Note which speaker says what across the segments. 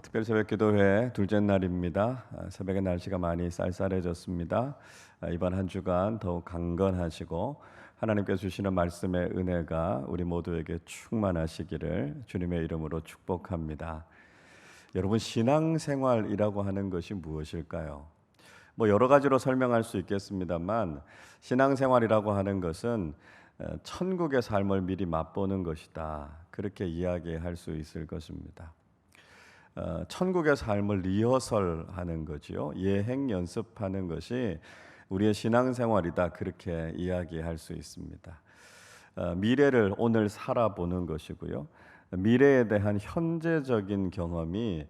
Speaker 1: 특별 새벽 기도회 둘째 날입니다. 새벽에 날씨가 많이 쌀쌀해졌습니다. 이번 한 주간 더욱 강건하시고 하나님께서 주시는 말씀의 은혜가 우리 모두에게 충만하시기를 주님의 이름으로 축복합니다. 여러분, 신앙생활이라고 하는 것이 무엇일까요? 여러 가지로 설명할 수 있겠습니다만 신앙생활이라고 하는 것은 천국의 삶을 미리 맛보는 것이다. 그렇게 이야기할 수 있을 것입니다. 천국의 삶을 리허설하는 거지요. 예행 연습하는 것이 우리의 신앙생활이다. 그렇게 이야기할 수 있습니다. 미래를 오늘 살아보는 것이고요. 미래에 대한 현재적인 경험이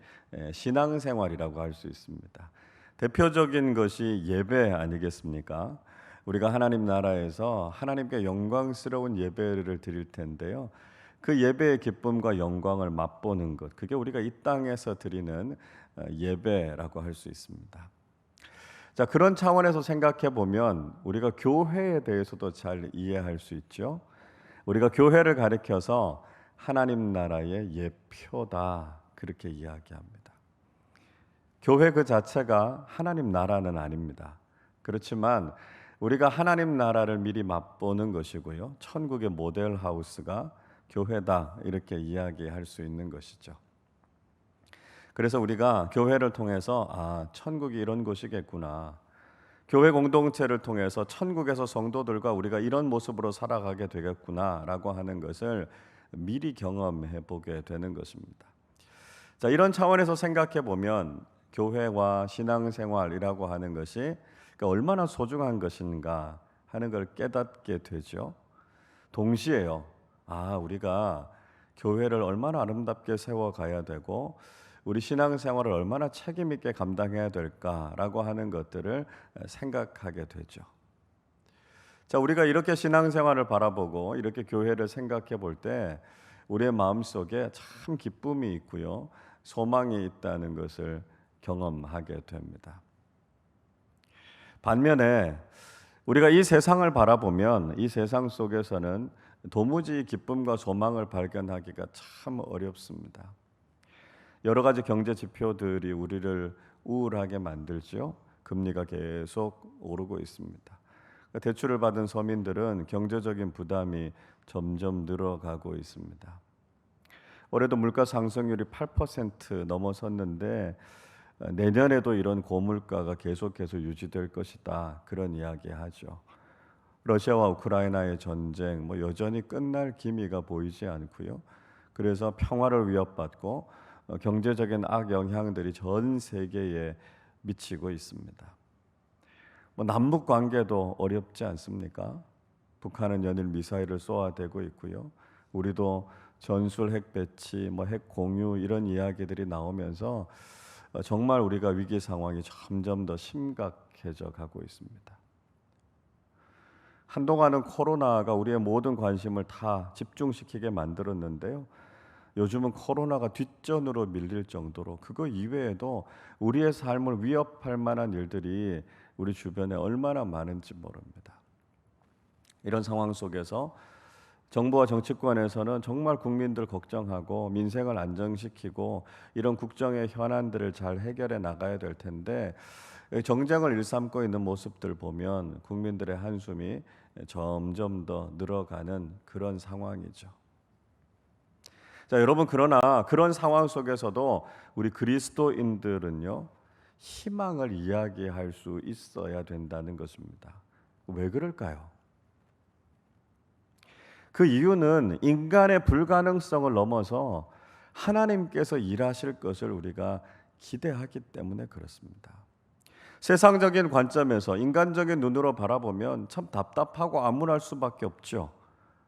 Speaker 1: 신앙생활이라고 할 수 있습니다. 대표적인 것이 예배 아니겠습니까? 우리가 하나님 나라에서 하나님께 영광스러운 예배를 드릴 텐데요. 그 예배의 기쁨과 영광을 맛보는 것, 그게 우리가 이 땅에서 드리는 예배라고 할 수 있습니다. 자, 그런 차원에서 생각해 보면 우리가 교회에 대해서도 잘 이해할 수 있죠. 우리가 교회를 가리켜서 하나님 나라의 예표다, 그렇게 이야기합니다. 교회 그 자체가 하나님 나라는 아닙니다. 그렇지만 우리가 하나님 나라를 미리 맛보는 것이고요. 천국의 모델 하우스가 교회다, 이렇게 이야기할 수 있는 것이죠. 그래서 우리가 교회를 통해서 천국이 이런 곳이겠구나, 교회 공동체를 통해서 천국에서 성도들과 우리가 이런 모습으로 살아가게 되겠구나라고 하는 것을 미리 경험해 보게 되는 것입니다. 자, 이런 차원에서 생각해 보면 교회와 신앙생활이라고 하는 것이 얼마나 소중한 것인가 하는 걸 깨닫게 되죠. 동시에요. 우리가 교회를 얼마나 아름답게 세워가야 되고 우리 신앙생활을 얼마나 책임 있게 감당해야 될까라고 하는 것들을 생각하게 되죠. 자, 우리가 이렇게 신앙생활을 바라보고 이렇게 교회를 생각해 볼 때 우리의 마음속에 참 기쁨이 있고요, 소망이 있다는 것을 경험하게 됩니다. 반면에 우리가 이 세상을 바라보면 이 세상 속에서는 도무지 기쁨과 소망을 발견하기가 참 어렵습니다. 여러 가지 경제 지표들이 우리를 우울하게 만들죠. 금리가 계속 오르고 있습니다. 대출을 받은 서민들은 경제적인 부담이 점점 늘어가고 있습니다. 올해도 물가 상승률이 8% 넘어섰는데 내년에도 이런 고물가가 계속해서 유지될 것이다, 그런 이야기하죠. 러시아와 우크라이나의 전쟁 여전히 끝날 기미가 보이지 않고요. 그래서 평화를 위협받고 경제적인 악영향들이 전 세계에 미치고 있습니다. 남북 관계도 어렵지 않습니까? 북한은 연일 미사일을 쏘아대고 있고요. 우리도 전술 핵 배치, 핵 공유 이런 이야기들이 나오면서 정말 우리가 위기 상황이 점점 더 심각해져 가고 있습니다. 한동안은 코로나가 우리의 모든 관심을 다 집중시키게 만들었는데요. 요즘은 코로나가 뒷전으로 밀릴 정도로 그거 이외에도 우리의 삶을 위협할 만한 일들이 우리 주변에 얼마나 많은지 모릅니다. 이런 상황 속에서 정부와 정치권에서는 정말 국민들 걱정하고 민생을 안정시키고 이런 국정의 현안들을 잘 해결해 나가야 될 텐데 정쟁을 일삼고 있는 모습들 보면 국민들의 한숨이 점점 더 늘어가는 그런 상황이죠. 자, 여러분, 그러나 그런 상황 속에서도 우리 그리스도인들은요, 희망을 이야기할 수 있어야 된다는 것입니다. 왜 그럴까요? 그 이유는 인간의 불가능성을 넘어서 하나님께서 일하실 것을 우리가 기대하기 때문에 그렇습니다. 세상적인 관점에서 인간적인 눈으로 바라보면 참 답답하고 암울할 수밖에 없죠.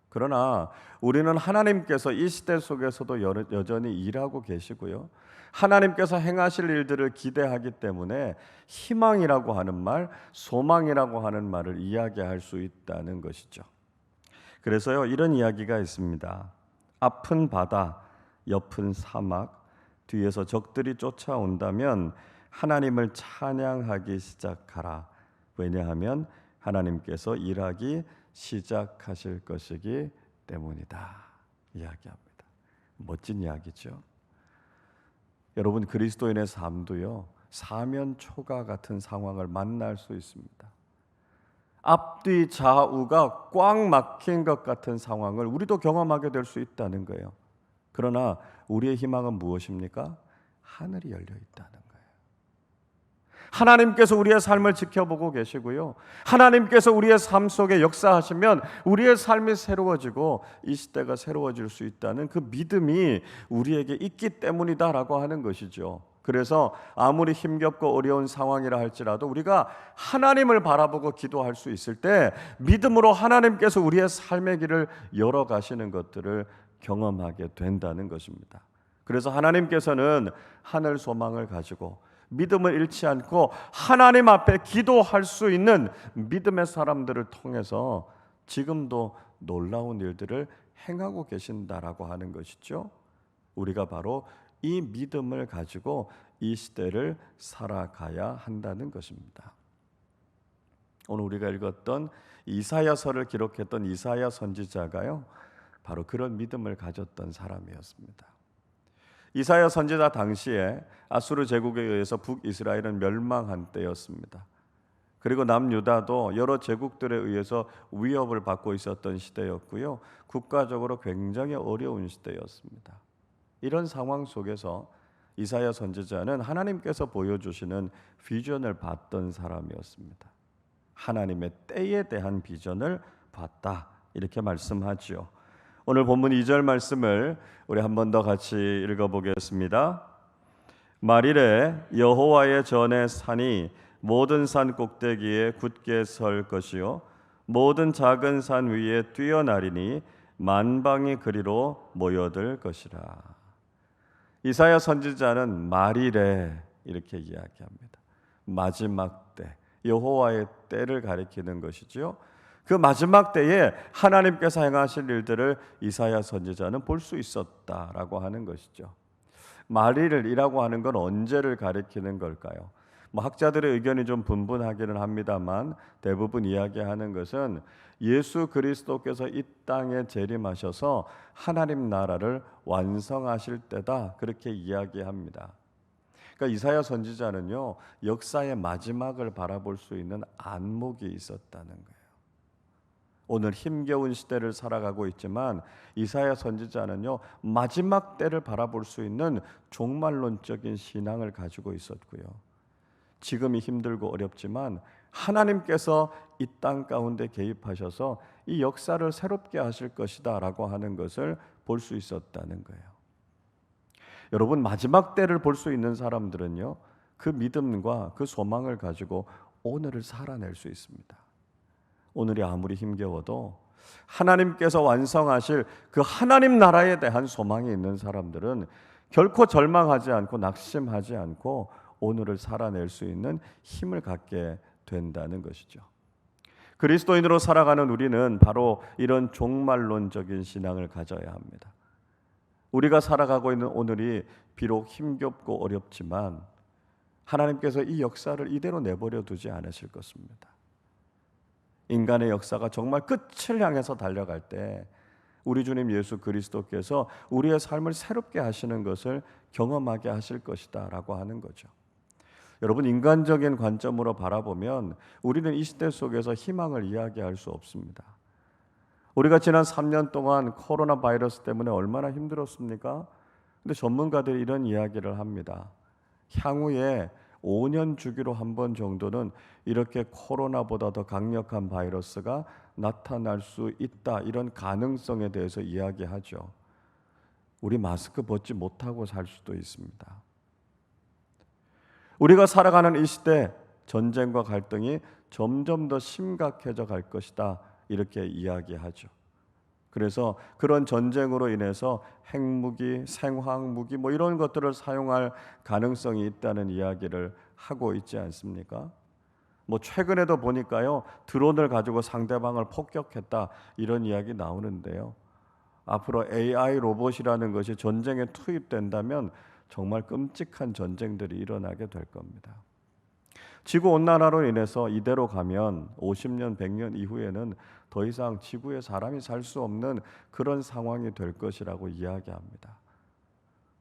Speaker 1: 그러나 우리는 하나님께서 이 시대 속에서도 여전히 일하고 계시고요, 하나님께서 행하실 일들을 기대하기 때문에 희망이라고 하는 말, 소망이라고 하는 말을 이야기할 수 있다는 것이죠. 그래서요, 이런 이야기가 있습니다. 앞은 바다, 옆은 사막, 뒤에서 적들이 쫓아온다면 하나님을 찬양하기 시작하라. 왜냐하면 하나님께서 일하기 시작하실 것이기 때문이다, 이야기합니다. 멋진 이야기죠. 여러분, 그리스도인의 삶도요, 사면초가 같은 상황을 만날 수 있습니다. 앞뒤 좌우가 꽉 막힌 것 같은 상황을 우리도 경험하게 될 수 있다는 거예요. 그러나 우리의 희망은 무엇입니까? 하늘이 열려 있다는 거예요. 하나님께서 우리의 삶을 지켜보고 계시고요, 하나님께서 우리의 삶 속에 역사하시면 우리의 삶이 새로워지고 이 시대가 새로워질 수 있다는 그 믿음이 우리에게 있기 때문이다라고 하는 것이죠. 그래서 아무리 힘겹고 어려운 상황이라 할지라도 우리가 하나님을 바라보고 기도할 수 있을 때 믿음으로 하나님께서 우리의 삶의 길을 열어가시는 것들을 경험하게 된다는 것입니다. 그래서 하나님께서는 하늘 소망을 가지고 믿음을 잃지 않고 하나님 앞에 기도할 수 있는 믿음의 사람들을 통해서 지금도 놀라운 일들을 행하고 계신다라고 하는 것이죠. 우리가 바로 이 믿음을 가지고 이 시대를 살아가야 한다는 것입니다. 오늘 우리가 읽었던 이사야서를 기록했던 이사야 선지자가요, 바로 그런 믿음을 가졌던 사람이었습니다. 이사야 선지자 당시에 아수르 제국에 의해서 북이스라엘은 멸망한 때였습니다. 그리고 남유다도 여러 제국들에 의해서 위협을 받고 있었던 시대였고요, 국가적으로 굉장히 어려운 시대였습니다. 이런 상황 속에서 이사야 선지자는 하나님께서 보여주시는 비전을 봤던 사람이었습니다. 하나님의 때에 대한 비전을 봤다, 이렇게 말씀하지요. 오늘 본문 2절 말씀을 우리 한 번 더 같이 읽어보겠습니다. 말일에 여호와의 전에 산이 모든 산 꼭대기에 굳게 설 것이요 모든 작은 산 위에 뛰어나리니 만방이 그리로 모여들 것이라. 이사야 선지자는 말일에 이렇게 이야기합니다. 마지막 때, 여호와의 때를 가리키는 것이지요. 그 마지막 때에 하나님께서 행하실 일들을 이사야 선지자는 볼 수 있었다라고 하는 것이죠. 말일이라고 하는 건 언제를 가리키는 걸까요? 학자들의 의견이 좀 분분하기는 합니다만 대부분 이야기하는 것은 예수 그리스도께서 이 땅에 재림하셔서 하나님 나라를 완성하실 때다, 그렇게 이야기합니다. 그러니까 이사야 선지자는요, 역사의 마지막을 바라볼 수 있는 안목이 있었다는 거예요. 오늘 힘겨운 시대를 살아가고 있지만 이사야 선지자는요, 마지막 때를 바라볼 수 있는 종말론적인 신앙을 가지고 있었고요, 지금이 힘들고 어렵지만 하나님께서 이 땅 가운데 개입하셔서 이 역사를 새롭게 하실 것이다 라고 하는 것을 볼 수 있었다는 거예요. 여러분, 마지막 때를 볼 수 있는 사람들은요, 그 믿음과 그 소망을 가지고 오늘을 살아낼 수 있습니다. 오늘이 아무리 힘겨워도 하나님께서 완성하실 그 하나님 나라에 대한 소망이 있는 사람들은 결코 절망하지 않고 낙심하지 않고 오늘을 살아낼 수 있는 힘을 갖게 된다는 것이죠. 그리스도인으로 살아가는 우리는 바로 이런 종말론적인 신앙을 가져야 합니다. 우리가 살아가고 있는 오늘이 비록 힘겹고 어렵지만 하나님께서 이 역사를 이대로 내버려 두지 않으실 것입니다. 인간의 역사가 정말 끝을 향해서 달려갈 때 우리 주님 예수 그리스도께서 우리의 삶을 새롭게 하시는 것을 경험하게 하실 것이다 라고 하는 거죠. 여러분, 인간적인 관점으로 바라보면 우리는 이 시대 속에서 희망을 이야기할 수 없습니다. 우리가 지난 3년 동안 코로나 바이러스 때문에 얼마나 힘들었습니까? 근데 전문가들이 이런 이야기를 합니다. 향후에 5년 주기로 한 번 정도는 이렇게 코로나보다 더 강력한 바이러스가 나타날 수 있다, 이런 가능성에 대해서 이야기하죠. 우리 마스크 벗지 못하고 살 수도 있습니다. 우리가 살아가는 이 시대, 전쟁과 갈등이 점점 더 심각해져 갈 것이다, 이렇게 이야기하죠. 그래서 그런 전쟁으로 인해서 핵무기, 생화학무기 이런 것들을 사용할 가능성이 있다는 이야기를 하고 있지 않습니까? 최근에도 보니까요, 드론을 가지고 상대방을 폭격했다, 이런 이야기 나오는데요. 앞으로 AI 로봇이라는 것이 전쟁에 투입된다면 정말 끔찍한 전쟁들이 일어나게 될 겁니다. 지구온난화로 인해서 이대로 가면 50년, 100년 이후에는 더 이상 지구에 사람이 살 수 없는 그런 상황이 될 것이라고 이야기합니다.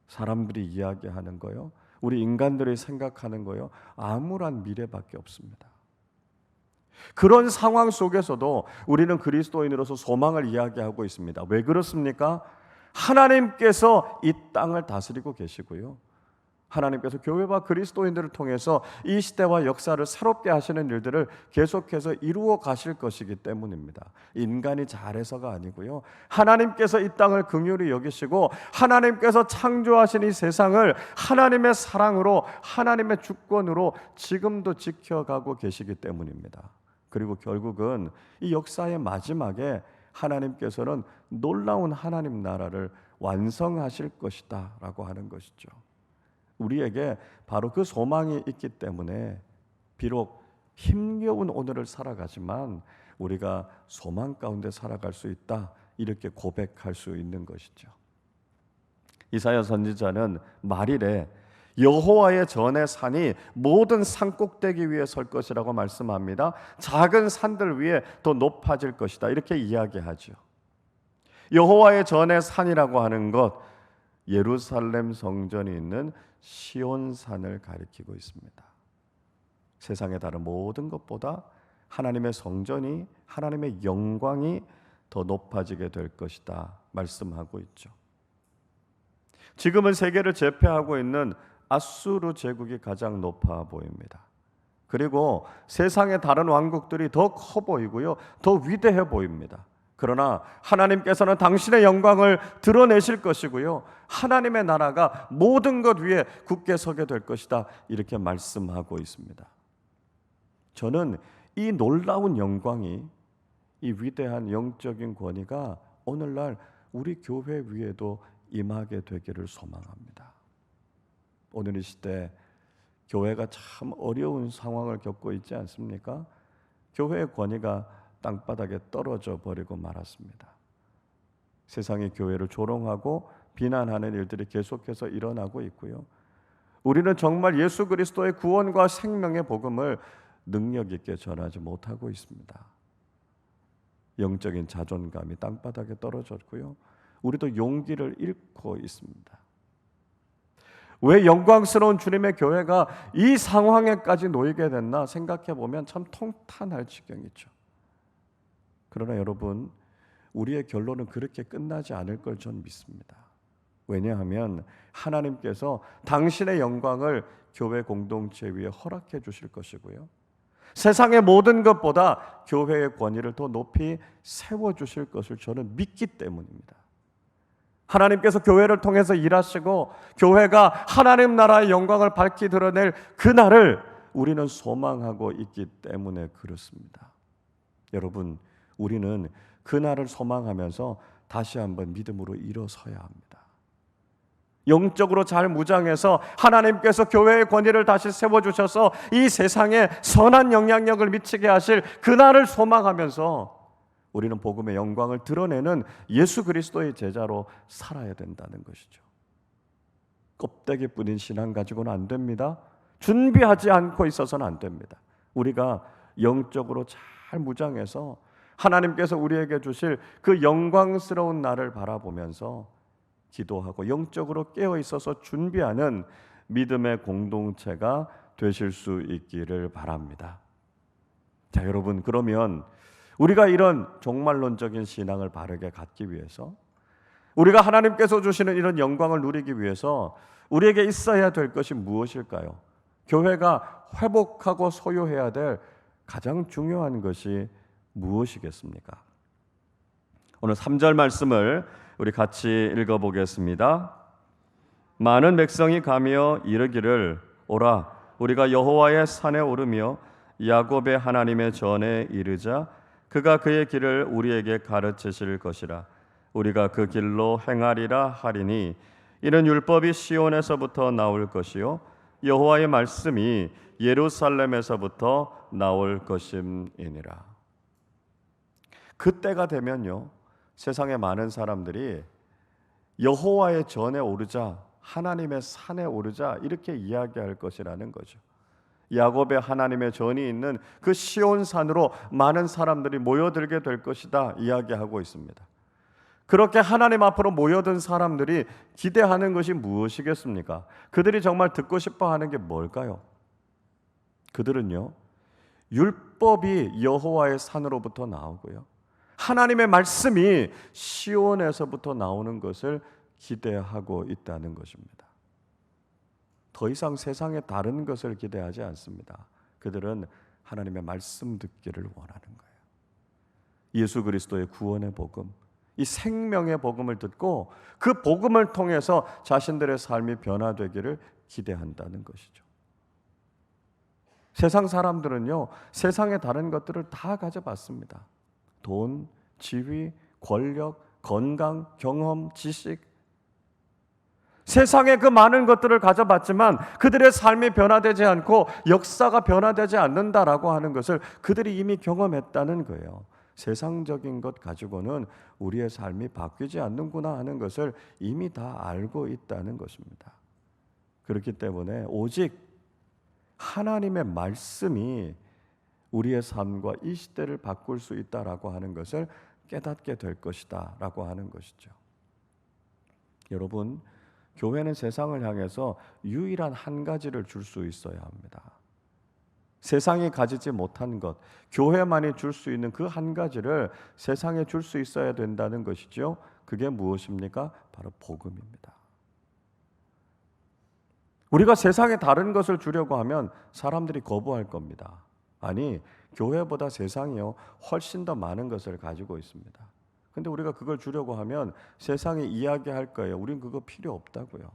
Speaker 1: 사람들이 이야기하는 거요, 우리 인간들이 생각하는 거요, 암울한 미래밖에 없습니다. 그런 상황 속에서도 우리는 그리스도인으로서 소망을 이야기하고 있습니다. 왜 그렇습니까? 하나님께서 이 땅을 다스리고 계시고요, 하나님께서 교회와 그리스도인들을 통해서 이 시대와 역사를 새롭게 하시는 일들을 계속해서 이루어 가실 것이기 때문입니다. 인간이 잘해서가 아니고요, 하나님께서 이 땅을 긍휼히 여기시고 하나님께서 창조하신 이 세상을 하나님의 사랑으로, 하나님의 주권으로 지금도 지켜가고 계시기 때문입니다. 그리고 결국은 이 역사의 마지막에 하나님께서는 놀라운 하나님 나라를 완성하실 것이다 라고 하는 것이죠. 우리에게 바로 그 소망이 있기 때문에 비록 힘겨운 오늘을 살아가지만 우리가 소망 가운데 살아갈 수 있다, 이렇게 고백할 수 있는 것이죠. 이사야 선지자는 말일에 여호와의 전의 산이 모든 산꼭대기 위에 설 것이라고 말씀합니다. 작은 산들 위에 더 높아질 것이다, 이렇게 이야기하죠. 여호와의 전의 산이라고 하는 것, 예루살렘 성전이 있는 시온산을 가리키고 있습니다. 세상의 다른 모든 것보다 하나님의 성전이, 하나님의 영광이 더 높아지게 될 것이다 말씀하고 있죠. 지금은 세계를 제패하고 있는 아수르 제국이 가장 높아 보입니다. 그리고 세상의 다른 왕국들이 더 커 보이고요, 더 위대해 보입니다. 그러나 하나님께서는 당신의 영광을 드러내실 것이고요, 하나님의 나라가 모든 것 위에 굳게 서게 될 것이다, 이렇게 말씀하고 있습니다. 저는 이 놀라운 영광이, 이 위대한 영적인 권위가 오늘날 우리 교회 위에도 임하게 되기를 소망합니다. 오늘 이 시대 교회가 참 어려운 상황을 겪고 있지 않습니까? 교회의 권위가 땅바닥에 떨어져 버리고 말았습니다. 세상이 교회를 조롱하고 비난하는 일들이 계속해서 일어나고 있고요, 우리는 정말 예수 그리스도의 구원과 생명의 복음을 능력 있게 전하지 못하고 있습니다. 영적인 자존감이 땅바닥에 떨어졌고요, 우리도 용기를 잃고 있습니다. 왜 영광스러운 주님의 교회가 이 상황에까지 놓이게 됐나 생각해 보면 참 통탄할 지경이죠. 그러나 여러분, 우리의 결론은 그렇게 끝나지 않을 걸 전 믿습니다. 왜냐하면 하나님께서 당신의 영광을 교회 공동체 위에 허락해 주실 것이고요, 세상의 모든 것보다 교회의 권위를 더 높이 세워주실 것을 저는 믿기 때문입니다. 하나님께서 교회를 통해서 일하시고 교회가 하나님 나라의 영광을 밝히 드러낼 그날을 우리는 소망하고 있기 때문에 그렇습니다. 여러분, 우리는 그날을 소망하면서 다시 한번 믿음으로 일어서야 합니다. 영적으로 잘 무장해서 하나님께서 교회의 권위를 다시 세워주셔서 이 세상에 선한 영향력을 미치게 하실 그날을 소망하면서 우리는 복음의 영광을 드러내는 예수 그리스도의 제자로 살아야 된다는 것이죠. 껍데기뿐인 신앙 가지고는 안 됩니다. 준비하지 않고 있어서는 안 됩니다. 우리가 영적으로 잘 무장해서 하나님께서 우리에게 주실 그 영광스러운 날을 바라보면서 기도하고 영적으로 깨어 있어서 준비하는 믿음의 공동체가 되실 수 있기를 바랍니다. 자, 여러분, 그러면 우리가 이런 종말론적인 신앙을 바르게 갖기 위해서, 우리가 하나님께서 주시는 이런 영광을 누리기 위해서 우리에게 있어야 될 것이 무엇일까요? 교회가 회복하고 소유해야 될 가장 중요한 것이 무엇이겠습니까? 오늘 3절 말씀을 우리 같이 읽어보겠습니다. 많은 백성이 가며 이르기를, 오라, 우리가 여호와의 산에 오르며 야곱의 하나님의 전에 이르자 그가 그의 길을 우리에게 가르치실 것이라. 우리가 그 길로 행하리라 하리니 이는 율법이 시온에서부터 나올 것이요 여호와의 말씀이 예루살렘에서부터 나올 것임이니라. 그때가 되면요, 세상의 많은 사람들이 여호와의 전에 오르자, 하나님의 산에 오르자, 이렇게 이야기할 것이라는 거죠. 야곱의 하나님의 전이 있는 그 시온산으로 많은 사람들이 모여들게 될 것이다 이야기하고 있습니다. 그렇게 하나님 앞으로 모여든 사람들이 기대하는 것이 무엇이겠습니까? 그들이 정말 듣고 싶어 하는 게 뭘까요? 그들은요, 율법이 여호와의 산으로부터 나오고요, 하나님의 말씀이 시온에서부터 나오는 것을 기대하고 있다는 것입니다. 더 이상 세상에 다른 것을 기대하지 않습니다. 그들은 하나님의 말씀 듣기를 원하는 거예요. 예수 그리스도의 구원의 복음, 이 생명의 복음을 듣고 그 복음을 통해서 자신들의 삶이 변화되기를 기대한다는 것이죠. 세상 사람들은요, 세상의 다른 것들을 다 가져봤습니다. 돈, 지위, 권력, 건강, 경험, 지식, 세상의 그 많은 것들을 가져봤지만 그들의 삶이 변화되지 않고 역사가 변화되지 않는다라고 하는 것을 그들이 이미 경험했다는 거예요. 세상적인 것 가지고는 우리의 삶이 바뀌지 않는구나 하는 것을 이미 다 알고 있다는 것입니다. 그렇기 때문에 오직 하나님의 말씀이 우리의 삶과 이 시대를 바꿀 수 있다라고 하는 것을 깨닫게 될 것이다 라고 하는 것이죠. 여러분, 교회는 세상을 향해서 유일한 한 가지를 줄 수 있어야 합니다. 세상이 가지지 못한 것, 교회만이 줄 수 있는 그 한 가지를 세상에 줄 수 있어야 된다는 것이죠. 그게 무엇입니까? 바로 복음입니다. 우리가 세상에 다른 것을 주려고 하면 사람들이 거부할 겁니다. 아니, 교회보다 세상이요, 훨씬 더 많은 것을 가지고 있습니다. 근데 우리가 그걸 주려고 하면 세상이 이야기할 거예요. 우린 그거 필요 없다고요.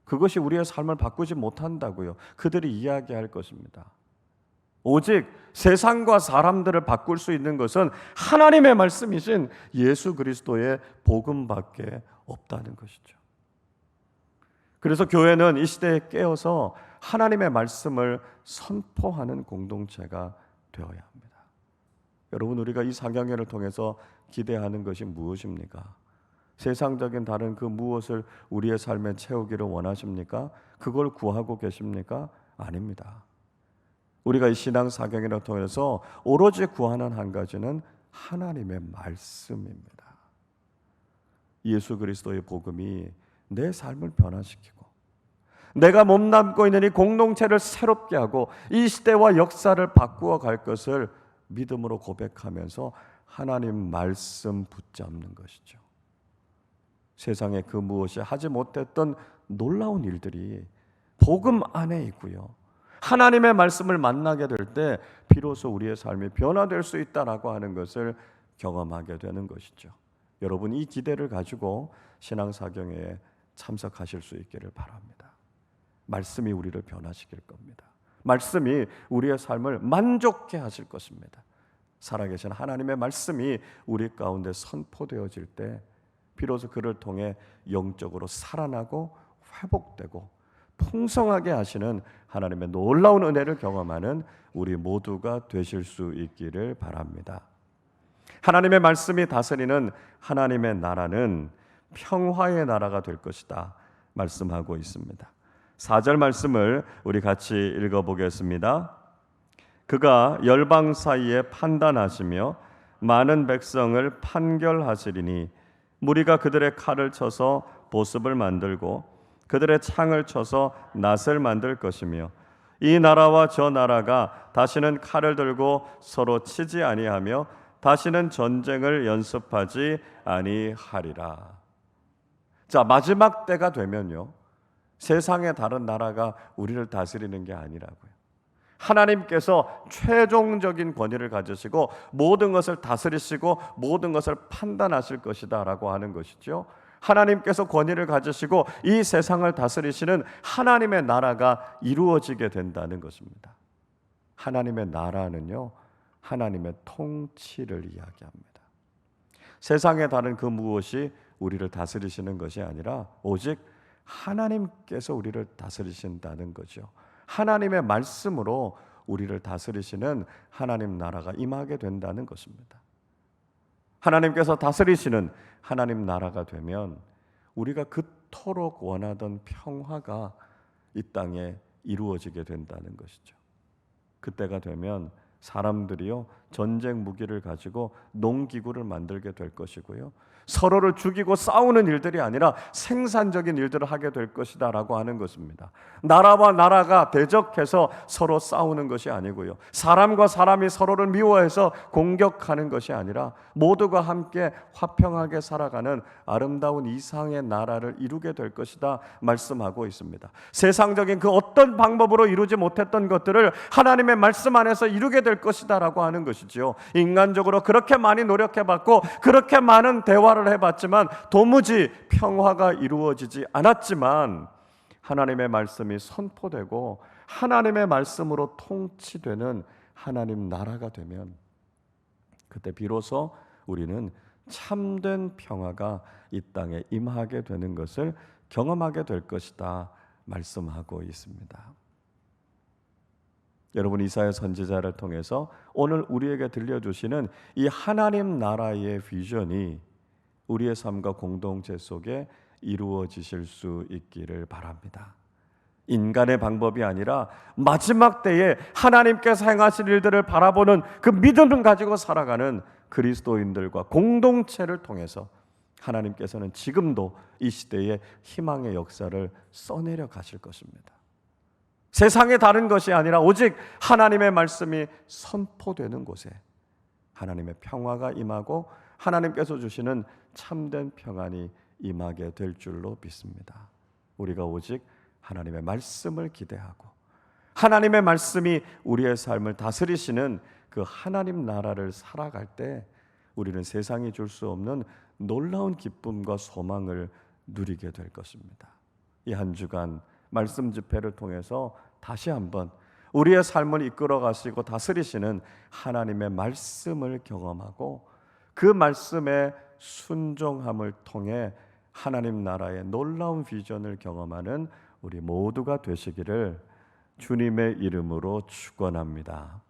Speaker 1: 그것이 우리의 삶을 바꾸지 못한다고요. 그들이 이야기할 것입니다. 오직 세상과 사람들을 바꿀 수 있는 것은 하나님의 말씀이신 예수 그리스도의 복음밖에 없다는 것이죠. 그래서 교회는 이 시대에 깨어서 하나님의 말씀을 선포하는 공동체가 되어야 합니다. 여러분, 우리가 이 사경회를 통해서 기대하는 것이 무엇입니까? 세상적인 다른 그 무엇을 우리의 삶에 채우기를 원하십니까? 그걸 구하고 계십니까? 아닙니다. 우리가 이 신앙 사경회를 통해서 오로지 구하는 한 가지는 하나님의 말씀입니다. 예수 그리스도의 복음이 내 삶을 변화시키고 내가 몸담고 있는 이 공동체를 새롭게 하고 이 시대와 역사를 바꾸어 갈 것을 믿음으로 고백하면서 하나님 말씀 붙잡는 것이죠. 세상에 그 무엇이 하지 못했던 놀라운 일들이 복음 안에 있고요, 하나님의 말씀을 만나게 될 때 비로소 우리의 삶이 변화될 수 있다라고 하는 것을 경험하게 되는 것이죠. 여러분, 이 기대를 가지고 신앙사경회에 참석하실 수 있기를 바랍니다. 말씀이 우리를 변화시킬 겁니다. 말씀이 우리의 삶을 만족케 하실 것입니다. 살아계신 하나님의 말씀이 우리 가운데 선포되어질 때 비로소 그를 통해 영적으로 살아나고 회복되고 풍성하게 하시는 하나님의 놀라운 은혜를 경험하는 우리 모두가 되실 수 있기를 바랍니다. 하나님의 말씀이 다스리는 하나님의 나라는 평화의 나라가 될 것이다 말씀하고 있습니다. 4절 말씀을 우리 같이 읽어보겠습니다. 그가 열방 사이에 판단하시며 많은 백성을 판결하시리니 무리가 그들의 칼을 쳐서 보습을 만들고 그들의 창을 쳐서 낫을 만들 것이며 이 나라와 저 나라가 다시는 칼을 들고 서로 치지 아니하며 다시는 전쟁을 연습하지 아니하리라. 자, 마지막 때가 되면요, 세상의 다른 나라가 우리를 다스리는 게 아니라고요. 하나님께서 최종적인 권위를 가지시고 모든 것을 다스리시고 모든 것을 판단하실 것이다 라고 하는 것이죠. 하나님께서 권위를 가지시고 이 세상을 다스리시는 하나님의 나라가 이루어지게 된다는 것입니다. 하나님의 나라는요, 하나님의 통치를 이야기합니다. 세상에 다른 그 무엇이 우리를 다스리시는 것이 아니라 오직 하나님께서 우리를 다스리신다는 거죠. 하나님의 말씀으로 우리를 다스리시는 하나님 나라가 임하게 된다는 것입니다. 하나님께서 다스리시는 하나님 나라가 되면 우리가 그토록 원하던 평화가 이 땅에 이루어지게 된다는 것이죠. 그때가 되면 사람들이요, 전쟁 무기를 가지고 농기구를 만들게 될 것이고요, 서로를 죽이고 싸우는 일들이 아니라 생산적인 일들을 하게 될 것이다 라고 하는 것입니다. 나라와 나라가 대적해서 서로 싸우는 것이 아니고요, 사람과 사람이 서로를 미워해서 공격하는 것이 아니라 모두가 함께 화평하게 살아가는 아름다운 이상의 나라를 이루게 될 것이다 말씀하고 있습니다. 세상적인 그 어떤 방법으로 이루지 못했던 것들을 하나님의 말씀 안에서 이루게 될 것이다 라고 하는 것이지요. 인간적으로 그렇게 많이 노력해봤고 그렇게 많은 대화를 해봤지만 도무지 평화가 이루어지지 않았지만 하나님의 말씀이 선포되고 하나님의 말씀으로 통치되는 하나님 나라가 되면 그때 비로소 우리는 참된 평화가 이 땅에 임하게 되는 것을 경험하게 될 것이다 말씀하고 있습니다. 여러분, 이사야 선지자를 통해서 오늘 우리에게 들려주시는 이 하나님 나라의 비전이 우리의 삶과 공동체 속에 이루어지실 수 있기를 바랍니다. 인간의 방법이 아니라 마지막 때에 하나님께서 행하실 일들을 바라보는 그 믿음을 가지고 살아가는 그리스도인들과 공동체를 통해서 하나님께서는 지금도 이 시대에 희망의 역사를 써내려 가실 것입니다. 세상에 다른 것이 아니라 오직 하나님의 말씀이 선포되는 곳에 하나님의 평화가 임하고 하나님께서 주시는 참된 평안이 임하게 될 줄로 믿습니다. 우리가 오직 하나님의 말씀을 기대하고 하나님의 말씀이 우리의 삶을 다스리시는 그 하나님 나라를 살아갈 때 우리는 세상이 줄 수 없는 놀라운 기쁨과 소망을 누리게 될 것입니다. 이 한 주간 말씀 집회를 통해서 다시 한번 우리의 삶을 이끌어 가시고 다스리시는 하나님의 말씀을 경험하고 그 말씀의 순종함을 통해 하나님 나라의 놀라운 비전을 경험하는 우리 모두가 되시기를 주님의 이름으로 축원합니다.